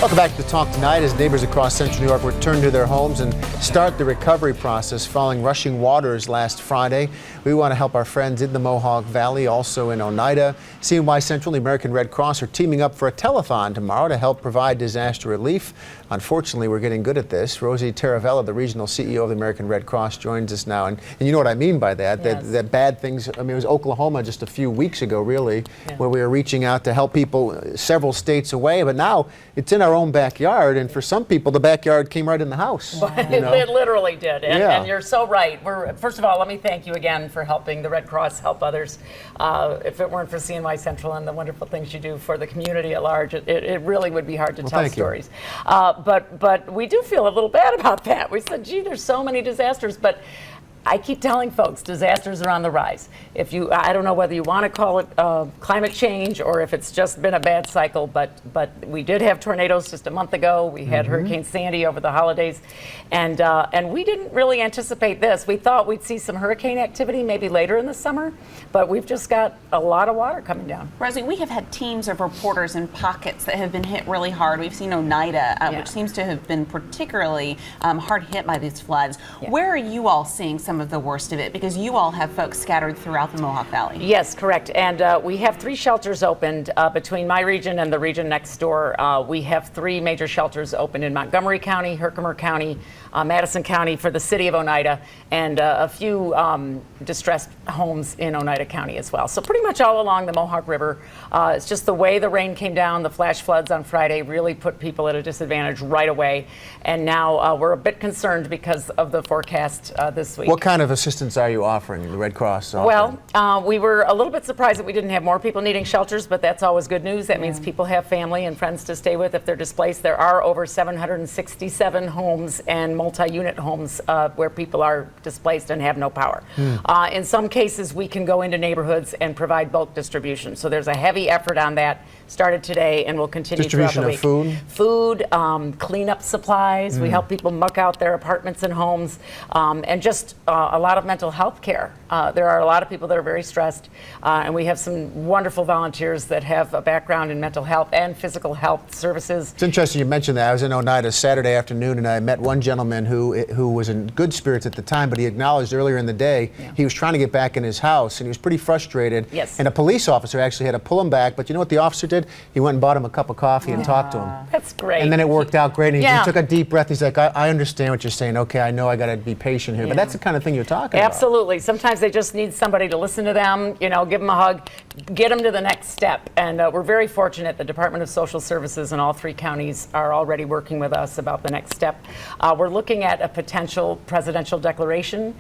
Welcome back to the Talk tonight as neighbors across Central New York return to their homes and start the recovery process following rushing waters last Friday. We want to help our friends in the Mohawk Valley, also in Oneida. CNY Central and the American Red Cross are teaming up for a telethon tomorrow to help provide disaster relief. Unfortunately, we're getting good at this. Rosie Taravella, the regional CEO of the American Red Cross, joins us now. And you know what I mean by that, yes. that bad things. I mean, it was Oklahoma just a few weeks ago, really, where we were reaching out to help people several states away. But now it's in our own backyard, and for some people, the backyard came right in the house. It literally did, and you're so right. First of all, let me thank you again for helping the Red Cross help others. If it weren't for CNY Central and the wonderful things you do for the community at large, it really would be hard to tell stories. But we do feel a little bad about that. We said, gee, there's so many disasters, but I keep telling folks disasters are on the rise. I don't know whether you want to call it climate change or if it's just been a bad cycle, but we did have tornadoes just a month ago. We had Hurricane Sandy over the holidays, and we didn't really anticipate this. We thought we'd see some hurricane activity maybe later in the summer, but we've just got a lot of water coming down. Rosie, we have had teams of reporters in pockets that have been hit really hard. We've seen Oneida, which seems to have been particularly hard hit by these floods. Where are you all seeing some of the worst of it, because you all have folks scattered throughout the Mohawk Valley? Yes, correct. And we have 3 shelters opened between my region and the region next door. We have 3 major shelters open in Montgomery County, Herkimer County, Madison County for the city of Oneida, and a few distressed homes in Oneida County as well. So pretty much all along the Mohawk River. It's just the way the rain came down, the flash floods on Friday really put people at a disadvantage right away. And now we're a bit concerned because of the forecast this week. What kind of assistance are you offering, the Red Cross offering? Well, we were a little bit surprised that we didn't have more people needing shelters, but that's always good news. That means people have family and friends to stay with if they're displaced. There are over 767 homes and multi-unit homes where people are displaced and have no power. In some cases, we can go into neighborhoods and provide bulk distribution. So there's a heavy effort on that. Started today and will continue throughout the week. Distribution of food? Food, cleanup supplies. We help people muck out their apartments and homes, and just a lot of mental health care. There are a lot of people that are very stressed, and we have some wonderful volunteers that have a background in mental health and physical health services. It's interesting you mentioned that. I was in Oneida Saturday afternoon, and I met one gentleman who was in good spirits at the time, but he acknowledged earlier in the day he was trying to get back in his house, and he was pretty frustrated. Yes. And a police officer actually had to pull him back, but you know what the officer did? He went and bought him a cup of coffee and talked to him. That's great. And then it worked out great, and he took a deep breath. He's like, I understand what you're saying. Okay, I know I got to be patient here, but that's the kind of thing you're talking about. Absolutely. Sometimes they just need somebody to listen to them, give them a hug, get them to the next step. And we're very fortunate. The Department of Social Services in all 3 counties are already working with us about the next step. We're looking at a potential presidential declaration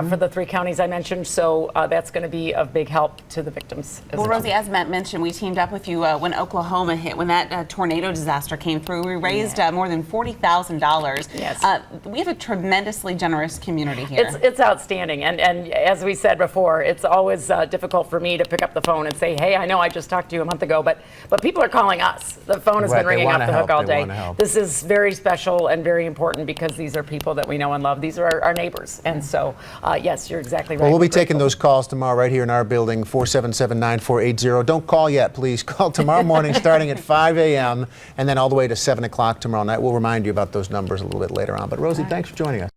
for the 3 counties I mentioned, so that's going to be of big help to the victims. Well, Rosie, as Matt mentioned, we teamed up with you when Oklahoma hit, when that tornado disaster came through. We raised more than $40,000. Yes. We have a tremendously generous community here. It's outstanding, and as we said before, it's always difficult for me to pick up the phone and say, hey, I know I just talked to you a month ago, but people are calling us. The phone has been ringing off the hook all day. This is very special and very important because these are people that we know and love. These are our neighbors, and so yes, you're exactly right. Well, we'll be taking those calls tomorrow right here in our building, 477-9480. Don't call yet, please. Call tomorrow morning starting at 5 a.m. and then all the way to 7 o'clock tomorrow night. We'll remind you about those numbers a little bit later on. But Rosie, thanks for joining us.